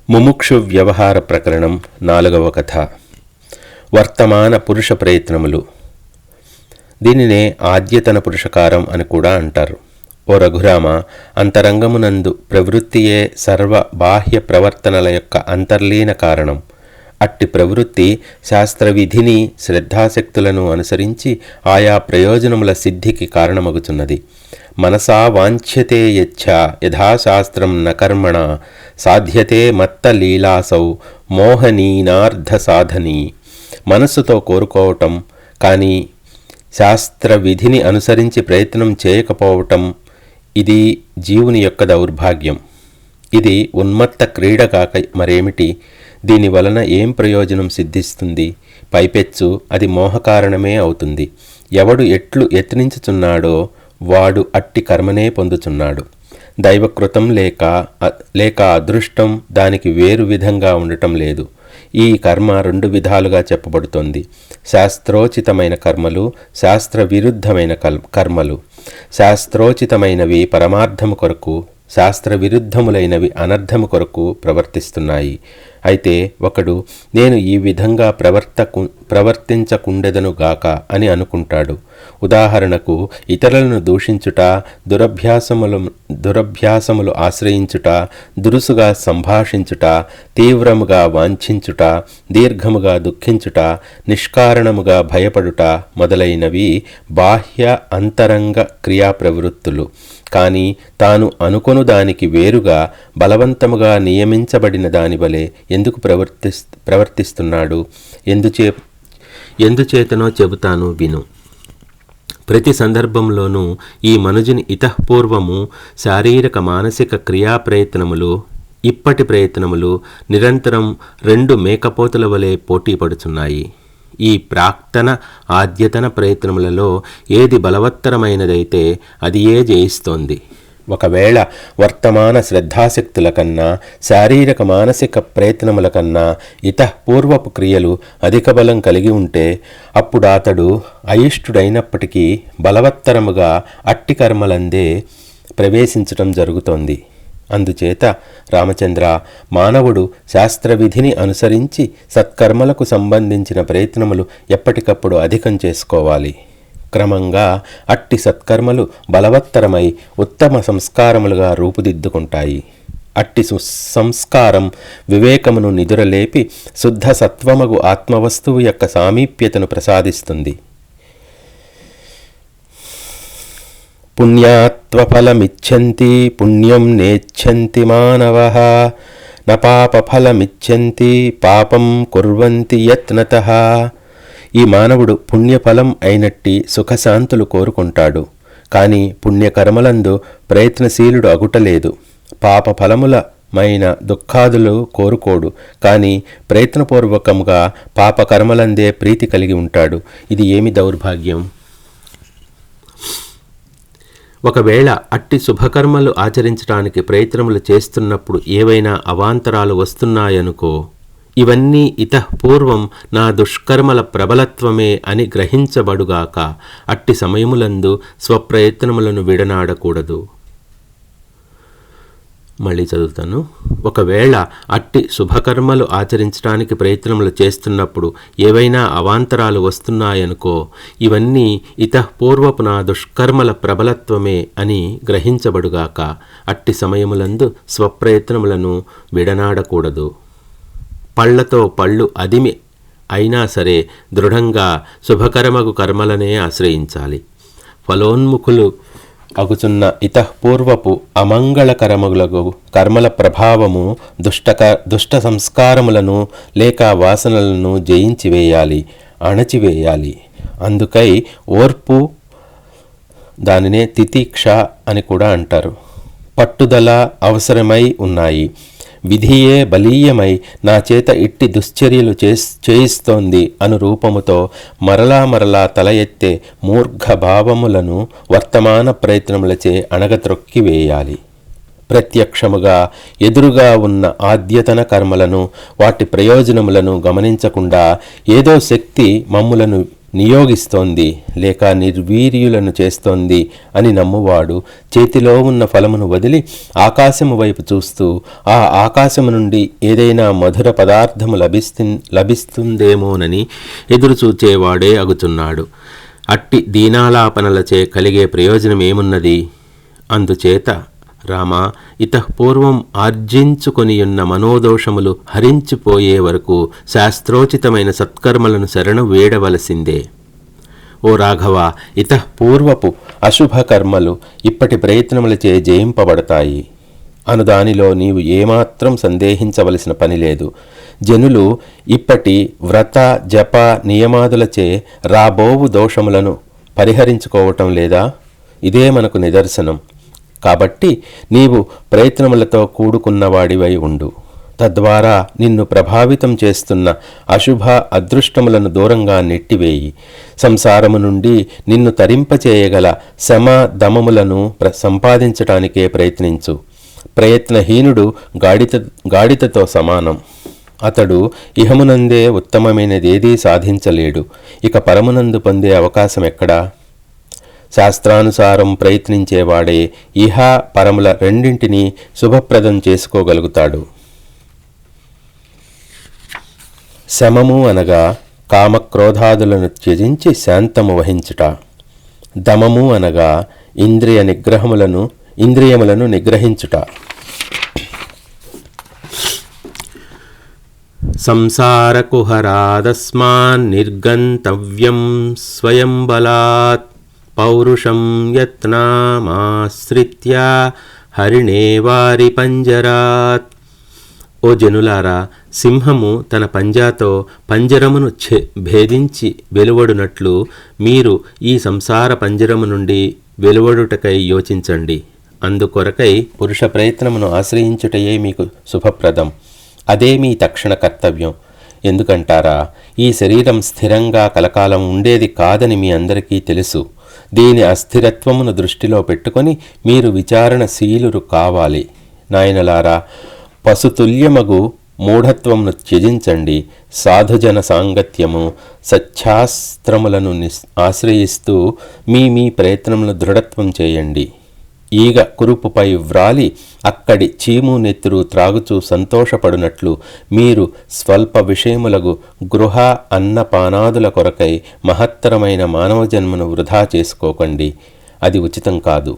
ముముక్షు వ్యవహార ప్రకరణం 4వ కథ. వర్తమాన పురుష ప్రయత్నములు. దీనినే ఆద్యతన పురుషకారం అని కూడా అంటారు. ఓ రఘురామ, అంతరంగమునందు ప్రవృత్తియే సర్వ బాహ్య ప్రవర్తనల యొక్క అంతర్లీన కారణం. అట్టి ప్రవృత్తి శాస్త్రవిధిని శ్రద్ధాశక్తులను అనుసరించి ఆయా ప్రయోజనముల సిద్ధికి కారణమగుచున్నది. మనసా వాంఛ్యతే యచ్చా యథాశాస్త్రం న కర్మణ సాధ్యతే మత్త లీలాసౌ మోహనీనార్థ సాధనీ. మనస్సుతో కోరుకోవటం కానీ శాస్త్ర విధిని అనుసరించి ప్రయత్నం చేయకపోవటం ఇది జీవుని యొక్క దౌర్భాగ్యం. ఇది ఉన్మత్త క్రీడగాక మరేమిటి? దీని వలన ఏం ప్రయోజనం సిద్ధిస్తుంది? పైపెచ్చు అది మోహకారణమే అవుతుంది. ఎవడు ఎట్లు యత్నించుచున్నాడో వాడు అట్టి కర్మనే పొందుచున్నాడు. దైవకృతం లేక అదృష్టం దానికి వేరు విధంగా ఉండటం లేదు. ఈ కర్మ 2 విధాలుగా చెప్పబడుతోంది: శాస్త్రోచితమైన కర్మలు, శాస్త్ర విరుద్ధమైన కర్మలు. శాస్త్రోచితమైనవి పరమార్థము కొరకు, శాస్త్ర విరుద్ధములైనవి అనర్థము కొరకు ప్రవర్తిస్తున్నాయి. అయితే ఒకడు నేను ఈ విధంగా ప్రవర్తించకుండెదనుగాక అని అనుకుంటాడు. ఉదాహరణకు, ఇతరులను దూషించుట, దురభ్యాసములు ఆశ్రయించుట, దురుసుగా సంభాషించుట, తీవ్రముగా వాంఛించుట, దీర్ఘముగా దుఃఖించుట, నిష్కారణముగా భయపడుట మొదలైనవి బాహ్య అంతరంగ క్రియా ప్రవృత్తులు. కానీ తాను అనుకొను దానికి వేరుగా బలవంతముగా నియమించబడిన దాని వలె ఎందుకు ప్రవర్తిస్తున్నాడు? ఎందుచేతనో చెబుతాను విను. ప్రతి సందర్భంలోనూ ఈ మనుజుని ఇతఃపూర్వము శారీరక మానసిక క్రియా ప్రయత్నములు, ఇప్పటి ప్రయత్నములు నిరంతరం 2 మేకపోతుల వలె పోటీ పడుచున్నాయి. ఈ ప్రాక్తన ఆద్యతన ప్రయత్నములలో ఏది బలవత్తరమైనదైతే అది జయిస్తోంది. ఒకవేళ వర్తమాన శ్రద్ధాశక్తుల కన్నా, శారీరక మానసిక ప్రయత్నముల కన్నా ఇతఃపూర్వపు క్రియలు అధిక బలం కలిగి ఉంటే అప్పుడు అతడు అయిష్టుడైనప్పటికీ బలవత్తరముగా అట్టి కర్మలందే ప్రవేశించటం జరుగుతోంది. అందుచేత రామచంద్ర, మానవుడు శాస్త్రవిధిని అనుసరించి సత్కర్మలకు సంబంధించిన ప్రయత్నములు ఎప్పటికప్పుడు అధికం చేసుకోవాలి. క్రమంగా అట్టి సత్కర్మలు బలవత్తరమై ఉత్తమ సంస్కారములుగా రూపుదిద్దుకుంటాయి. అట్టి సంస్కారం వివేకమును నిదురలేపి శుద్ధ సత్వమగు ఆత్మవస్తువు యొక్క సామీప్యతను ప్రసాదిస్తుంది. పుణ్యాత్వఫలమిచ్చంతి పుణ్యం నేచ్ఛంతి మానవః న పాపఫలమిచ్చంతి పాపం కుర్వంతి యత్నతః. ఈ మానవుడు పుణ్యఫలం అయినట్టి సుఖశాంతులు కోరుకుంటాడు, కానీ పుణ్యకర్మలందు ప్రయత్నశీలుడు అగుటలేదు. పాప ఫలములమైన దుఃఖాదులు కోరుకోడు, కానీ ప్రయత్నపూర్వకముగా పాపకర్మలందే ప్రీతి కలిగి ఉంటాడు. ఇది ఏమి దౌర్భాగ్యం! ఒకవేళ అట్టి శుభకర్మలు ఆచరించడానికి ప్రయత్నములు చేస్తున్నప్పుడు ఏవైనా అవాంతరాలు వస్తున్నాయనుకో, ఇవన్నీ ఇతఃపూర్వం నా దుష్కర్మల ప్రబలత్వమే అని గ్రహించబడుగాక అట్టి సమయములందు స్వప్రయత్నములను విడనాడకూడదు. మళ్ళీ చదువుతాను. ఒకవేళ అట్టి శుభకర్మలు ఆచరించడానికి ప్రయత్నములు చేస్తున్నప్పుడు ఏవైనా అవాంతరాలు వస్తున్నాయనుకో, ఇవన్నీ ఇతఃపూర్వపు నా దుష్కర్మల ప్రబలత్వమే అని గ్రహించబడుగాక అట్టి సమయములందు స్వప్రయత్నములను విడనాడకూడదు. పళ్లతో పళ్ళు అదిమి అయినా సరే దృఢంగా శుభకర్మకు కర్మలనే ఆశ్రయించాలి. ఫలోన్ముఖులు అగుచున్న ఇతఃపూర్వపు అమంగళకరములకు కర్మల ప్రభావము దుష్ట సంస్కారములను లేక వాసనలను జయించివేయాలి, అణచివేయాలి. అందుకై ఓర్పు, దానినే తితిక్ష అని కూడా అంటారు, పట్టుదల అవసరమై ఉన్నాయి. విధియే బలీయమై నా చేత ఇట్టి దుశ్చర్యలు చేయిస్తోంది అను రూపముతో మరలా తల ఎత్తే మూర్ఘ భావములను వర్తమాన ప్రయత్నములచే అణగత్రొక్కివేయాలి. ప్రత్యక్షముగా ఎదురుగా ఉన్న ఆద్యతన కర్మలను, వాటి ప్రయోజనములను గమనించకుండా ఏదో శక్తి మమ్ములను నియోగిస్తోంది లేక నిర్వీర్యులను చేస్తోంది అని నమ్మువాడు చేతిలో ఉన్న ఫలమును వదిలి ఆకాశము వైపు చూస్తూ ఆ ఆకాశము నుండి ఏదైనా మధుర పదార్థము లభిస్తుందేమోనని ఎదురుచూచేవాడే అగుతున్నాడు. అట్టి దీనాలాపనలచే కలిగే ప్రయోజనమేమున్నది? అందుచేత రామా, ఇతఃపూర్వం ఆర్జించుకొనియున్న మనోదోషములు హరించిపోయే వరకు శాస్త్రోచితమైన సత్కర్మలను శరణు వేడవలసిందే. ఓ రాఘవ, ఇతఃపూర్వపు అశుభ కర్మలు ఇప్పటి ప్రయత్నములచే జయింపబడతాయి అనుదానిలో నీవు ఏమాత్రం సందేహించవలసిన పని లేదు. జనులు ఇప్పటి వ్రత జప నియమాదులచే రాబోవు దోషములను పరిహరించుకోవటం లేదా? ఇదే మనకు నిదర్శనం. కాబట్టి నీవు ప్రయత్నములతో కూడుకున్నవాడివై ఉండు. తద్వారా నిన్ను ప్రభావితం చేస్తున్న అశుభ అదృష్టములను దూరంగా నెట్టివేయి. సంసారము నుండి నిన్ను తరింపచేయగల శమ దమములను సంపాదించటానికే ప్రయత్నించు. ప్రయత్నహీనుడు గాడిదతో సమానం. అతడు ఇహమునందే ఉత్తమమైనదేదీ సాధించలేడు. ఇక పరమునందు పొందే అవకాశం ఎక్కడా? శాస్త్రానుసారం ప్రయత్నించేవాడే ఇహ పరముల రెండింటినీ శుభప్రదం చేసుకోగలుగుతాడు. శమము అనగా కామక్రోధాదులను త్యజించి శాంతము వహించుట. దమము అనగా ఇంద్రియములను నిగ్రహించుట. సంసారకుహరాదస్మాన్ నిర్గంతవ్యం స్వయం బలాత్ పౌరుషం యత్నామాశ్రిత్య హరిణేవారి పంజరాత్. ఓ జనులారా, సింహము తన పంజాతో పంజరమును భేదించి వెలువడునట్లు మీరు ఈ సంసార పంజరము నుండి వెలువడుటకై యోచించండి. అందుకొరకై పురుష ప్రయత్నమును ఆశ్రయించుటయే మీకు శుభప్రదం. అదే మీ తక్షణ కర్తవ్యం. ఎందుకంటారా? ఈ శరీరం స్థిరంగా కలకాలం ఉండేది కాదని మీ అందరికీ తెలుసు. దీని అస్థిరత్వమును దృష్టిలో పెట్టుకొని మీరు విచారణశీలురు కావాలి. నాయనలారా, పశుతుల్యమగు మూఢత్వమును త్యజించండి. సాధుజన సాంగత్యము సచ్ఛాస్త్రములను ఆశ్రయిస్తూ మీ ప్రయత్నములను దృఢత్వం చేయండి. ఈగ కురుపుపై వ్రాలి అక్కడి చీము నెత్తురు త్రాగుచూ సంతోషపడునట్లు మీరు స్వల్ప విషయములకు గృహ అన్నపానాదుల కొరకై మహత్తరమైన మానవ జన్మను వృధా చేసుకోకండి. అది ఉచితం కాదు.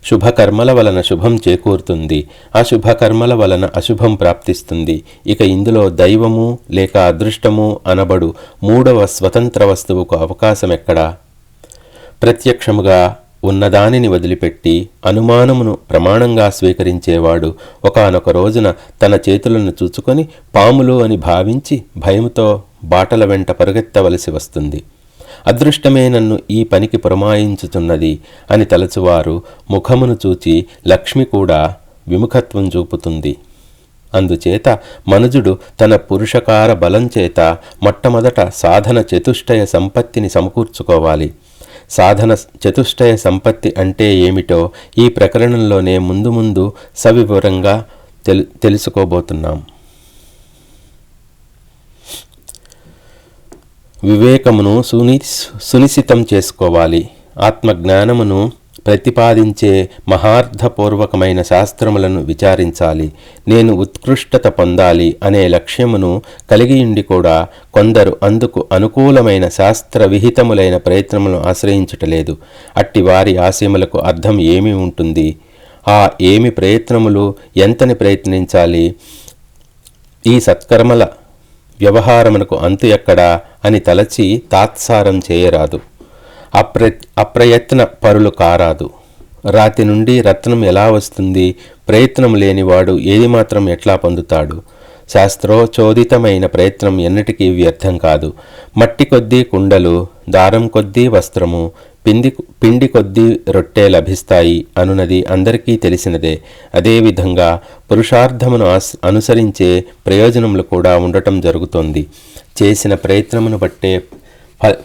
శుభకర్మల వలన శుభం చేకూరుతుంది, అశుభకర్మల వలన అశుభం ప్రాప్తిస్తుంది. ఇక ఇందులో దైవము లేక అదృష్టము అనబడు మూడవ స్వతంత్ర వస్తువుకు అవకాశమెక్కడా? ప్రత్యక్షముగా ఉన్నదానిని వదిలిపెట్టి అనుమానమును ప్రమాణంగా స్వీకరించేవాడు ఒకానొక రోజున తన చేతులను చూచుకొని పాములు అని భావించి భయముతో బాటల వెంట పరుగెత్తవలసి వస్తుంది. అదృష్టమే నన్ను ఈ పనికి పురమాయించుతున్నది అని తలచువారు ముఖమును చూచి లక్ష్మి కూడా విముఖత్వం చూపుతుంది. అందుచేత మనుజుడు తన పురుషకార బలం చేత మొట్టమొదట సాధన చతుష్టయ సంపత్తిని సమకూర్చుకోవాలి. సాధన చతుష్టయ సంపత్తి అంటే ఏమిటో ఈ ప్రకరణంలోనే ముందు సవివరంగా తెలుసుకోబోతున్నాం. వివేకమును సునిశ్చితం చేసుకోవాలి. ఆత్మజ్ఞానమును ప్రతిపాదించే మహార్థపూర్వకమైన శాస్త్రములను విచారించాలి. నేను ఉత్కృష్టత పొందాలి అనే లక్ష్యమును కలిగియుండి కూడా కొందరు అందుకు అనుకూలమైన శాస్త్ర విహితములైన ప్రయత్నములను ఆశ్రయించుటలేదు. అట్టి వారి ఆశయములకు అర్థం ఏమి ఉంటుంది? ఆ ఏమి ప్రయత్నములు ఎంతని ప్రయత్నించాలి? ఈ సత్కర్మల వ్యవహారమునకు అంతు ఎక్కడా అని తలచి తాత్సారం చేయరాదు. అప్రయత్న పరులు కారాదు. రాతి నుండి రత్నం ఎలా వస్తుంది? ప్రయత్నం లేనివాడు ఏది మాత్రం ఎట్లా పొందుతాడు? శాస్త్రోచోదితమైన ప్రయత్నం ఎన్నటికీ వ్యర్థం కాదు. మట్టి కొద్దీ కుండలు, దారం కొద్దీ వస్త్రము, పిండి కొద్దీ రొట్టె లభిస్తాయి అనున్నది అందరికీ తెలిసినదే. అదేవిధంగా పురుషార్థమును అనుసరించే ప్రయోజనములు కూడా ఉండటం జరుగుతోంది. చేసిన ప్రయత్నమును బట్టే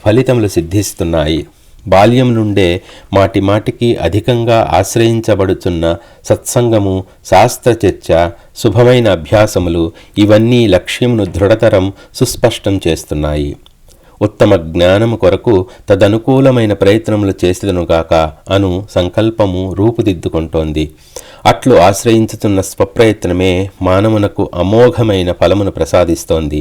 ఫలితములు సిద్ధిస్తున్నాయి. బాల్యం నుండే మాటిమాటికి అధికంగా ఆశ్రయించబడుతున్న సత్సంగము, శాస్త్రచర్చ, శుభమైన అభ్యాసములు ఇవన్నీ లక్ష్యమును దృఢతరం సుస్పష్టం చేస్తున్నాయి. ఉత్తమ జ్ఞానము కొరకు తదనుకూలమైన ప్రయత్నములు చేసేదనుగాక అను సంకల్పము రూపుదిద్దుకుంటోంది. అట్లు ఆశ్రయించుతున్న స్వప్రయత్నమే మానవునకు అమోఘమైన ఫలమును ప్రసాదిస్తోంది.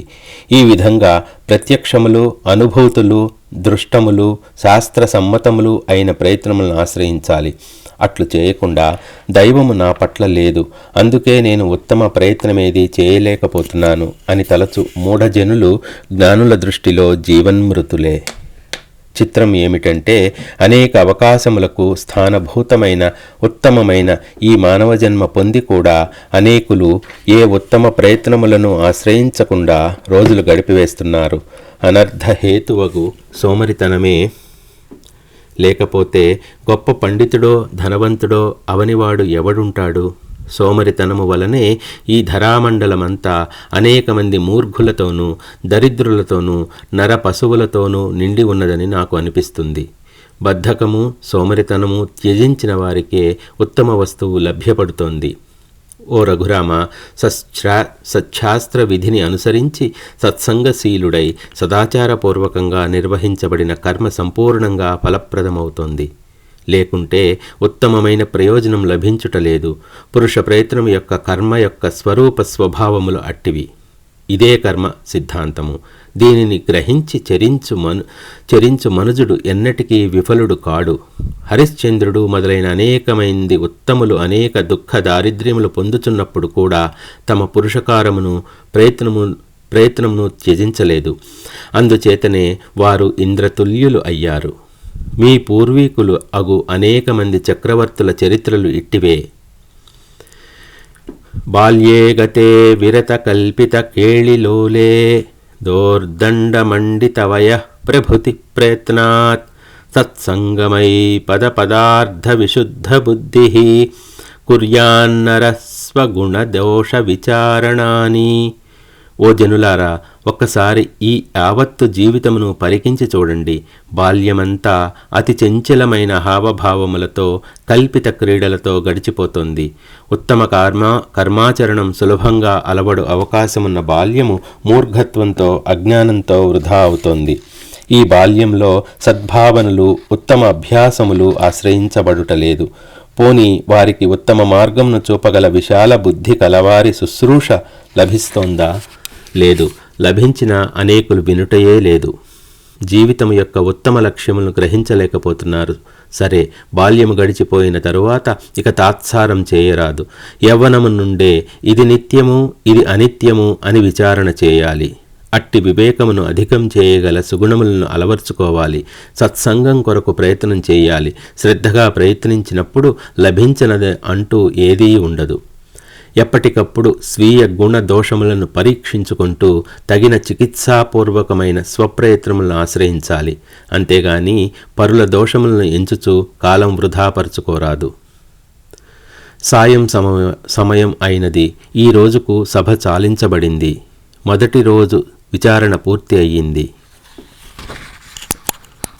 ఈ విధంగా ప్రత్యక్షములు, అనుభూతులు, దృష్టములు, శాస్త్ర సమ్మతములు అయిన ప్రయత్నములను ఆశ్రయించాలి. అట్లు చేయకుండా దైవము నా పట్ల లేదు, అందుకే నేను ఉత్తమ ప్రయత్నమేది చేయలేకపోతున్నాను అని తలచు మూఢజనులు జ్ఞానుల దృష్టిలో జీవన్మృతులే. చిత్రం ఏమిటంటే, అనేక అవకాశములకు స్థానభూతమైన ఉత్తమమైన ఈ మానవ జన్మ పొంది కూడా అనేకులు ఏ ఉత్తమ ప్రయత్నములను ఆశ్రయించకుండా రోజులు గడిపివేస్తున్నారు. అనర్థహేతువగు సోమరితనమే, లేకపోతే గొప్ప పండితుడో ధనవంతుడో అవనివాడు ఎవడుంటాడు? సోమరితనము వలనే ఈ ధరామండలమంతా అనేక మంది మూర్ఖులతోనూ దరిద్రులతోనూ నర పశువులతోనూ నిండి ఉన్నదని నాకు అనిపిస్తుంది. బద్ధకము, సోమరితనము త్యజించిన వారికే ఉత్తమ వస్తువు లభ్యపడుతోంది. ఓ రఘురామ, సచ్శాస్త్ర విధిని అనుసరించి సత్సంగశీలుడై సదాచారపూర్వకంగా నిర్వహించబడిన కర్మ సంపూర్ణంగా ఫలప్రదమవుతోంది. లేకుంటే ఉత్తమమైన ప్రయోజనం లభించుటలేదు. పురుష ప్రయత్నం యొక్క కర్మ యొక్క స్వరూప స్వభావములు అట్టివి. ఇదే కర్మ సిద్ధాంతము. దీనిని గ్రహించి చరించు మనుజుడు ఎన్నటికీ విఫలుడు కాడు. హరిశ్చంద్రుడు మొదలైన అనేకమైంది ఉత్తములు అనేక దుఃఖ దారిద్ర్యములు పొందుతున్నప్పుడు కూడా తమ పురుషకారమును ప్రయత్నమును త్యజించలేదు. అందుచేతనే వారు ఇంద్రతుల్యులు అయ్యారు. మీ పూర్వీకులు అగు అనేక మంది చక్రవర్తుల చరిత్రలు ఇట్టివే. బాల్యే గతే విరత కల్పిత కేళిలోలే దోర్దండమండితవయ ప్రభృతి ప్రయత్నాత్ సత్సంగమై పదార్థ విశుద్ధ బుద్ధి కుర్యాన్నర స్వగుణదోష విచారణాని. ఓ జనులారా, ఒక్కసారి ఈ యావత్తు జీవితమును పరికించి చూడండి. బాల్యమంతా అతి చంచలమైన హావభావములతో కల్పిత క్రీడలతో గడిచిపోతుంది. ఉత్తమ కర్మాచరణం సులభంగా అలవడు అవకాశమున్న బాల్యము మూర్ఘత్వంతో అజ్ఞానంతో వృధా అవుతోంది. ఈ బాల్యంలో సద్భావనలు, ఉత్తమ అభ్యాసములు ఆశ్రయించబడుటలేదు. పోని వారికి ఉత్తమ మార్గమును చూపగల విశాల బుద్ధి కలవారి శుశ్రూష లభిస్తోందా? లేదు. లభించిన అనేకులు వినుటయే లేదు. జీవితం యొక్క ఉత్తమ లక్ష్యములను గ్రహించలేకపోతున్నారు. సరే, బాల్యము గడిచిపోయిన తరువాత ఇక తాత్సారం చేయరాదు. యవ్వనము నుండే ఇది నిత్యము, ఇది అనిత్యము అని విచారణ చేయాలి. అట్టి వివేకమును అధికం చేయగల సుగుణములను అలవర్చుకోవాలి. సత్సంగం కొరకు ప్రయత్నం చేయాలి. శ్రద్ధగా ప్రయత్నించినప్పుడు లభించినది అంటూ ఏదీ ఉండదు. ఎప్పటికప్పుడు స్వీయ గుణ దోషములను పరీక్షించుకుంటూ తగిన చికిత్సాపూర్వకమైన స్వప్రయత్నములను ఆశ్రయించాలి. అంతేగాని పరుల దోషములను ఎంచుచూ కాలం వృధాపరచుకోరాదు. సాయం సమయం అయినది. ఈ రోజుకు సభ చాలించబడింది. మొదటి రోజు విచారణ పూర్తి అయ్యింది.